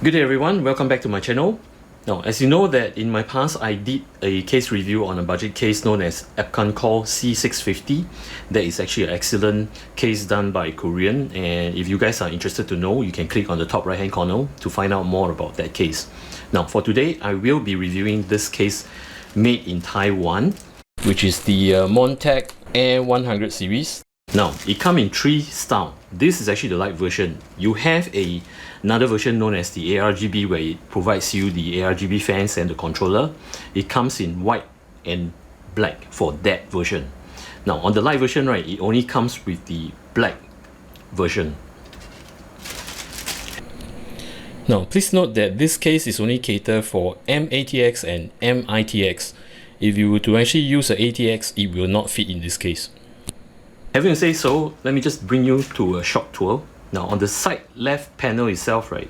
Good day everyone, welcome back to my channel. Now, as you know that in my past I did a case review on a budget case known as Abkoncore C650. That is actually an excellent case done by Korean, and if you guys are interested to know, you can click on the top right hand corner to find out more about that case. Now for today, I will be reviewing this case made in Taiwan, which is the Montech Air 100 series. Now, it comes in three styles. This is actually the Lite version. You have another version known as the ARGB, where it provides you the ARGB fans and the controller. It comes in white and black for that version. Now, on the Lite version, right, it only comes with the black version. Now, please note that this case is only catered for M-ATX and M-ITX. If you were to actually use an ATX, it will not fit in this case. Having said so, let me just bring you to a shop tour. Now, on the side left panel itself, right,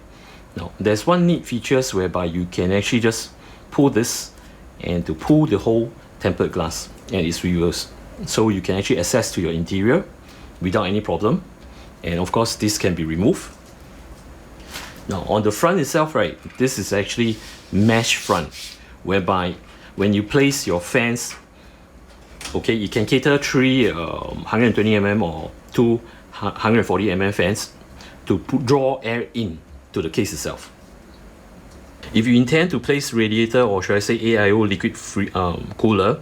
now there's one neat features whereby you can actually just pull this and to pull the whole tempered glass, and it's reversed, so you can actually access to your interior without any problem. And of course, this can be removed. Now, on the front itself, right, this is actually mesh front, whereby when you place your fans, okay, you can cater three 120mm or two 140mm fans to draw air in to the case itself. If you intend to place radiator, or should I say AIO liquid free cooler,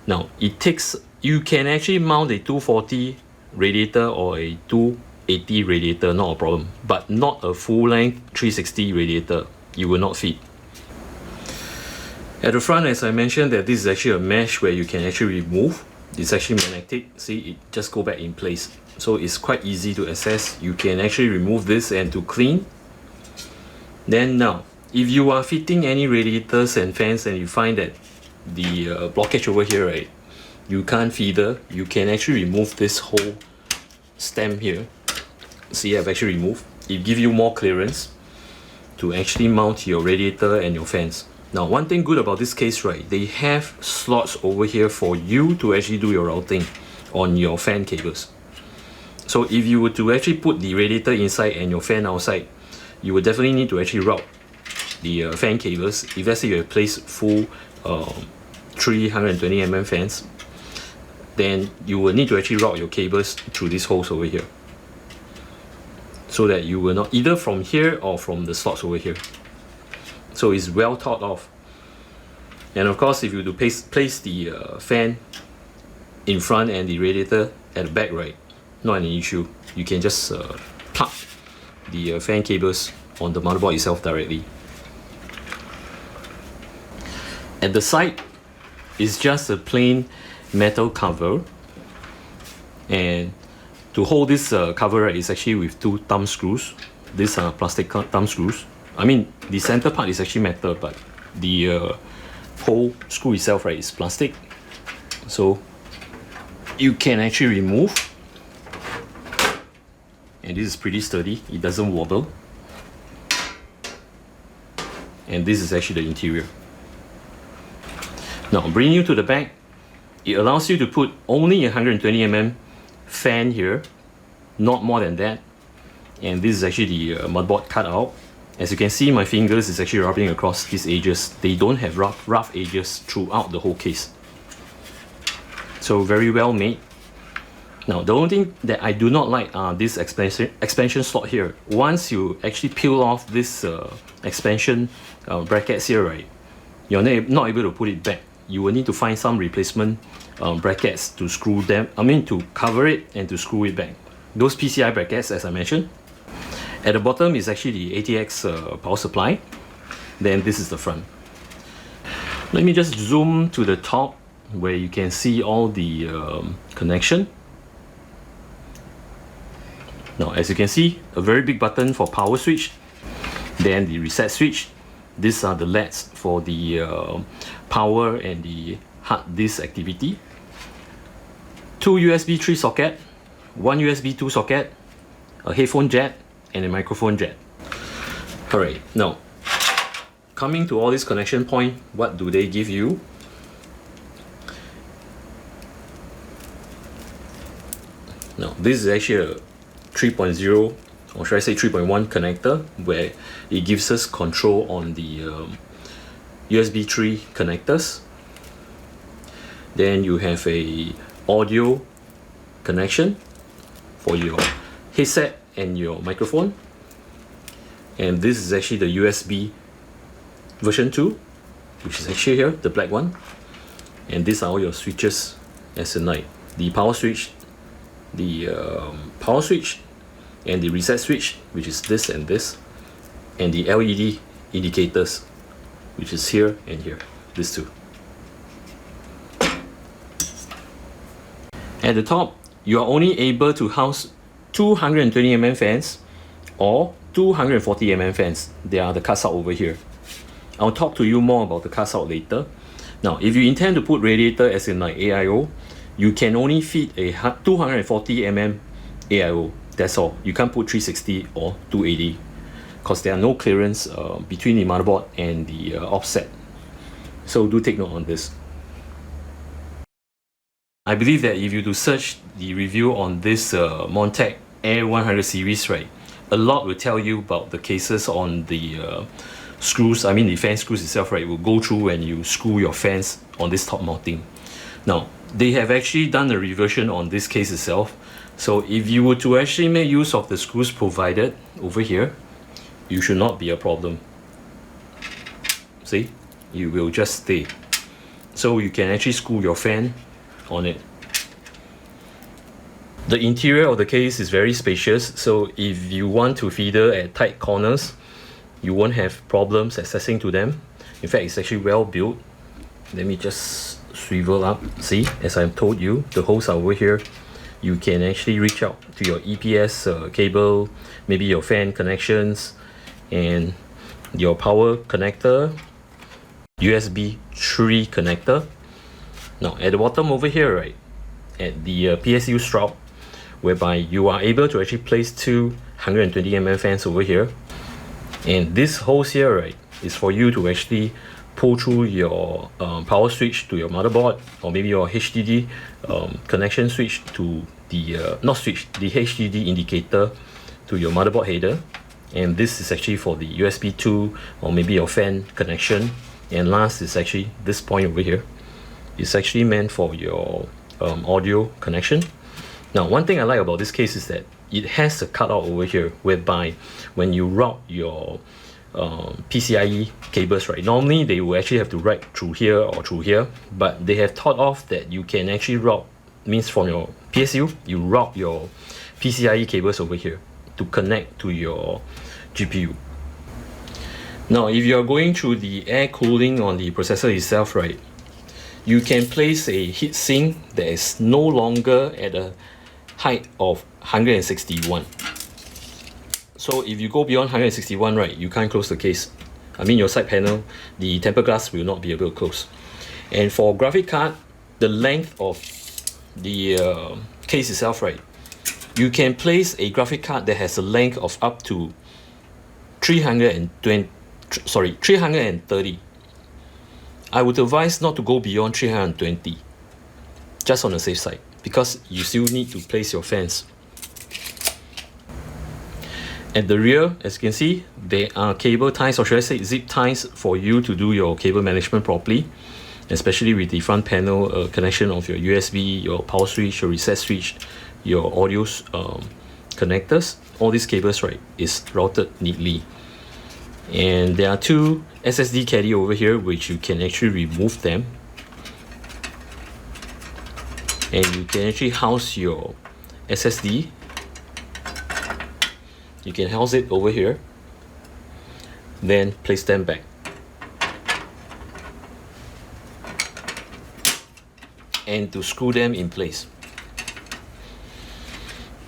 now you can actually mount a 240 radiator or a 280 radiator, not a problem, but not a full length 360 radiator. You will not fit. At the front, as I mentioned, that this is actually a mesh where you can actually remove. It's actually magnetic. See, it just go back in place. So it's quite easy to access. You can actually remove this and to clean. Then now, if you are fitting any radiators and fans and you find that the blockage over here, right, you can't feeder, you can actually remove this whole stem here. See, I've actually removed. It gives you more clearance to actually mount your radiator and your fans. Now, one thing good about this case, right, they have slots over here for you to actually do your routing on your fan cables. So if you were to actually put the radiator inside and your fan outside, you would definitely need to actually route the fan cables. If let's say you have placed full 320mm fans, then you will need to actually route your cables through these holes over here, so that you will not, either from here or from the slots over here. So it's well thought of. And of course, if you do place the fan in front and the radiator at the back, right, not an issue. You can just plug the fan cables on the motherboard itself directly. At the side, it's just a plain metal cover, and to hold this cover, right, is actually with two thumb screws. These are plastic thumb screws. I mean, the center part is actually metal, but the whole screw itself, right, is plastic. So you can actually remove, and this is pretty sturdy. It doesn't wobble. And this is actually the interior. Now, bringing you to the back, it allows you to put only a 120mm fan here, not more than that. And this is actually the motherboard cutout. As you can see, my fingers is actually rubbing across these edges. They don't have rough edges throughout the whole case. So very well made. Now, the only thing that I do not like are this expansion slot here. Once you actually peel off this expansion brackets here, right, you're not able to put it back. You will need to find some replacement brackets to screw them, to cover it and to screw it back. Those PCI brackets, as I mentioned. At the bottom is actually the ATX power supply. Then this is the front. Let me just zoom to the top where you can see all the connection. Now, as you can see, a very big button for power switch. Then the reset switch. These are the LEDs for the power and the hard disk activity. Two USB 3 socket, one USB 2 socket, a headphone jack, and a microphone jack. Alright, now coming to all these connection point, what do they give you? Now, this is actually a 3.0 or should I say 3.1 connector, where it gives us control on the USB 3 connectors. Then you have a audio connection for your headset and your microphone. And this is actually the USB version 2, which is actually here, the black one. And these are all your switches as in like the power switch, the power switch, and the reset switch, which is this and this, and the LED indicators, which is here and here, these two. At the top, you are only able to house 220mm fans or 240mm fans. They are the cuts out over here. I'll talk to you more about the cuts out later. Now, if you intend to put radiator as in like AIO, you can only fit a 240mm AIO. That's all. You can't put 360 or 280 because there are no clearance between the motherboard and the offset. So do take note on this. I believe that if you do search the review on this Montech Air 100 series, right, a lot will tell you about the cases on the screws. I mean the fan screws itself, right, will go through when you screw your fans on this top mounting. Now, they have actually done a reversion on this case itself. So if you were to actually make use of the screws provided over here, you should not be a problem. See, you will just stay. So you can actually screw your fan on it. The interior of the case is very spacious, so if you want to feeder at tight corners, you won't have problems accessing to them. In fact, it's actually well built. Let me just swivel up. See, as I've told you, the holes are over here. You can actually reach out to your EPS cable, maybe your fan connections, and your power connector, USB 3 connector. Now, at the bottom over here, right, at the PSU strap, whereby you are able to actually place two 120mm fans over here. And this hose here, right, is for you to actually pull through your power switch to your motherboard, or maybe your HDD connection switch to the, not switch, the HDD indicator to your motherboard header. And this is actually for the USB 2 or maybe your fan connection. And last is actually this point over here. It's actually meant for your audio connection. Now, one thing I like about this case is that it has a cutout over here, whereby when you route your PCIe cables, right, normally they will actually have to route through here or through here, but they have thought of that you can actually route, means from your PSU, you route your PCIe cables over here to connect to your GPU. Now, if you are going through the air cooling on the processor itself, right, you can place a heatsink that is no longer at a height of 161. So if you go beyond 161, right, you can't close the case. I mean, your side panel, the tempered glass will not be able to close. And for graphic card, the length of the case itself, right, you can place a graphic card that has a length of up to 330. I would advise not to go beyond 320, just on the safe side, because you still need to place your fans. At the rear, as you can see, there are cable ties, or should I say zip ties, for you to do your cable management properly, especially with the front panel connection of your USB, your power switch, your reset switch, your audio connectors. All these cables, right, is routed neatly. And there are two SSD caddy over here, which you can actually remove them, and you can actually house your SSD. You can house it over here, then place them back. And to screw them in place.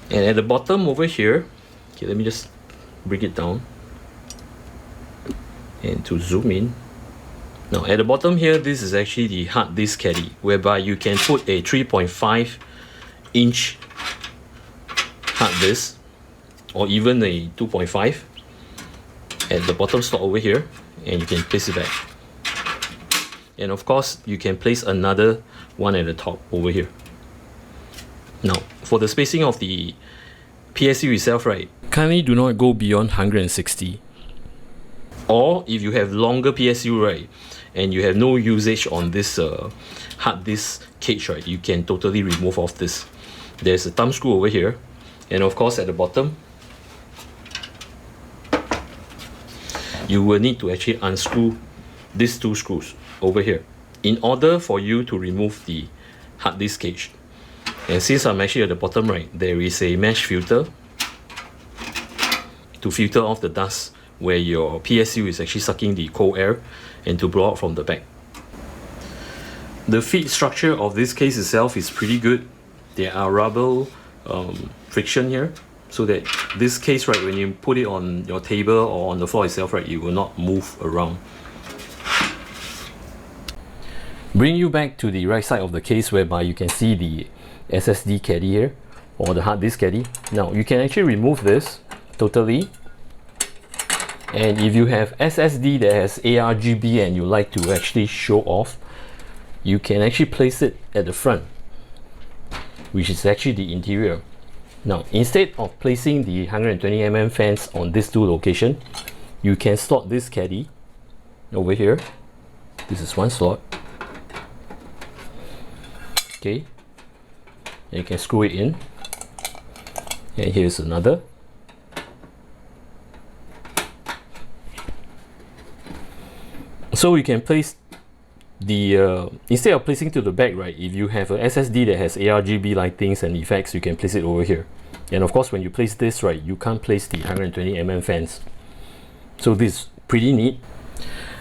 And at the bottom over here, okay, let me just bring it down. And to zoom in, now at the bottom here, this is actually the hard disk caddy, whereby you can put a 3.5 inch hard disk, or even a 2.5 at the bottom slot over here, and you can place it back. And of course, you can place another one at the top over here. Now, for the spacing of the PSU itself, right, kindly do not go beyond 160. Or if you have longer PSU, right, and you have no usage on this hard disk cage, right, you can totally remove off this. There's a thumb screw over here, and of course at the bottom you will need to actually unscrew these two screws over here in order for you to remove the hard disk cage. And since I'm actually at the bottom, right, there is a mesh filter to filter off the dust where your PSU is actually sucking the cold air and to blow out from the back. The feed structure of this case itself is pretty good. There are rubber friction here, so that this case, right, when you put it on your table or on the floor itself, right, it will not move around. Bring you back to the right side of the case, whereby you can see the SSD caddy here, or the hard disk caddy. Now you can actually remove this totally, and if you have SSD that has ARGB and you like to actually show off, you can actually place it at the front, which is actually the interior. Now instead of placing the 120mm fans on these two locations, you can slot this caddy over here. This is one slot, okay, and you can screw it in, and here's another. So you can place the instead of placing to the back, right, if you have a SSD that has ARGB lightings and effects, you can place it over here. And of course when you place this, right, you can't place the 120mm fans. So this is pretty neat.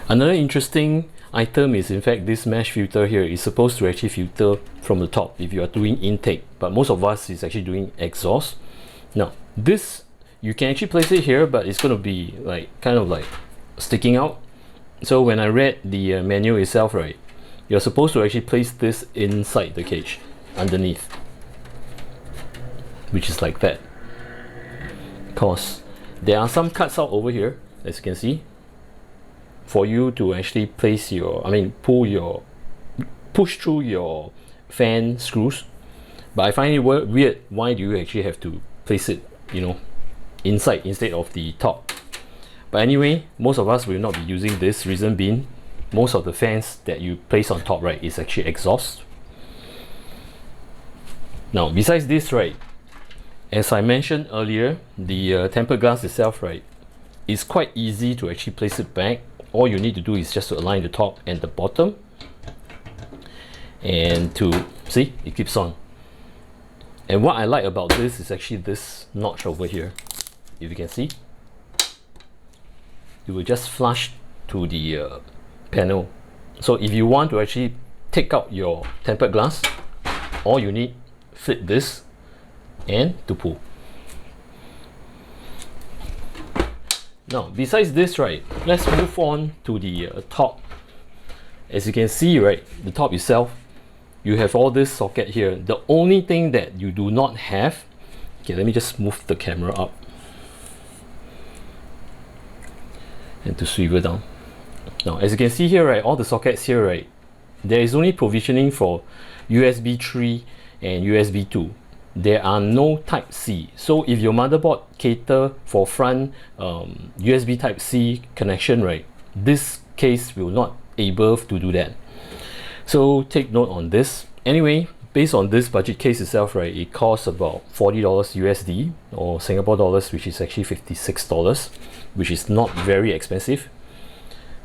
Another interesting item is in fact this mesh filter here is supposed to actually filter from the top if you are doing intake, but most of us is actually doing exhaust. Now this, you can actually place it here, but it's going to be like kind of like sticking out. So when I read the manual itself, right, you're supposed to actually place this inside the cage underneath, which is like that, because there are some cuts out over here, as you can see, for you to actually place your, push through your fan screws. But I find it weird, why do you actually have to place it, you know, inside instead of the top? But anyway, most of us will not be using this, reason being most of the fans that you place on top, right, is actually exhaust. Now besides this, right, as I mentioned earlier, the tempered glass itself, right, is quite easy to actually place it back. All you need to do is just to align the top and the bottom, and to see, it keeps on. And what I like about this is actually this notch over here. If you can see, you will just flush to the panel. So if you want to actually take out your tempered glass, all you need, flip this and to pull. Now besides this, right, let's move on to the top. As you can see, right, the top itself, you have all this socket here. The only thing that you do not have, okay, let me just move the camera up and to swivel down. Now as you can see here, right, all the sockets here, right, there is only provisioning for USB 3 and USB 2. There are no type C. So if your motherboard cater for front USB type C connection, right, this case will not able to do that. So take note on this. Anyway, based on this budget case itself, right, it costs about $40 USD or Singapore dollars, which is actually $56, which is not very expensive,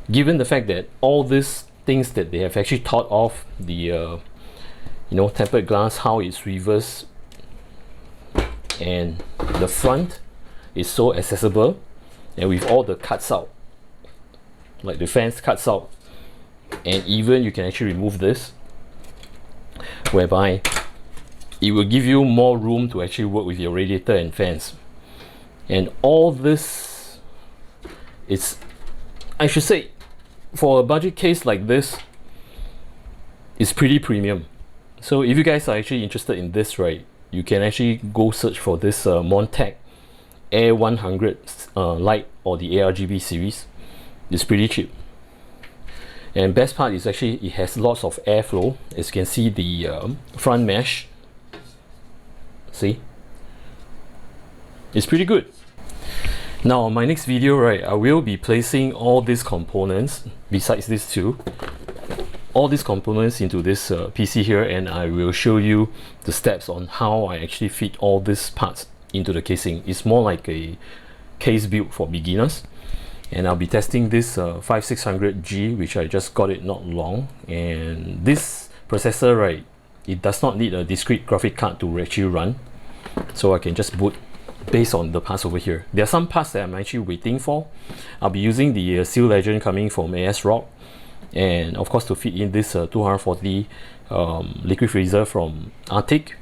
given the fact that all these things that they have actually thought of, the you know, tempered glass, how it's reversed, and the front is so accessible, and with all the cuts out, like the fans cuts out, and even you can actually remove this, whereby it will give you more room to actually work with your radiator and fans. And all this is, I should say, for a budget case like this, it's pretty premium. So if you guys are actually interested in this, right, you can actually go search for this Montech Air 100 Lite or the ARGB series. It's pretty cheap. And best part is actually it has lots of airflow. As you can see, the front mesh, see, it's pretty good. Now, on my next video, right, I will be placing all these components, besides these two, all these components into this PC here, and I will show you the steps on how I actually fit all these parts into the casing. It's more like a case build for beginners, and I'll be testing this 5600G, which I just got it not long. And this processor, right, it does not need a discrete graphic card to actually run, so I can just boot based on the parts over here. There are some parts that I'm actually waiting for. I'll be using the Seal Legend coming from ASRock, and of course to fit in this 240 liquid freezer from Arctic.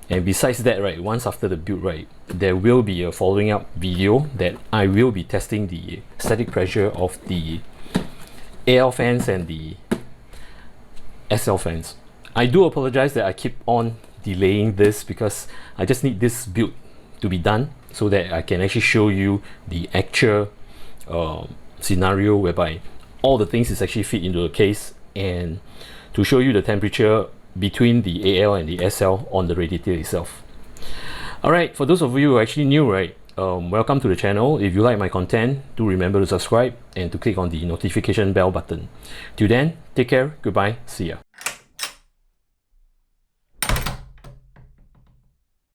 And besides that, right, once after the build, right, there will be a following up video that I will be testing the static pressure of the AL fans and the SL fans. I do apologize that I keep on delaying this, because I just need this build to be done so that I can actually show you the actual scenario whereby all the things is actually fit into a case, and to show you the temperature between the AL and the SL on the radiator itself. Alright, for those of you who are actually new, right, welcome to the channel. If you like my content, do remember to subscribe and to click on the notification bell button. Till then, take care, goodbye, see ya.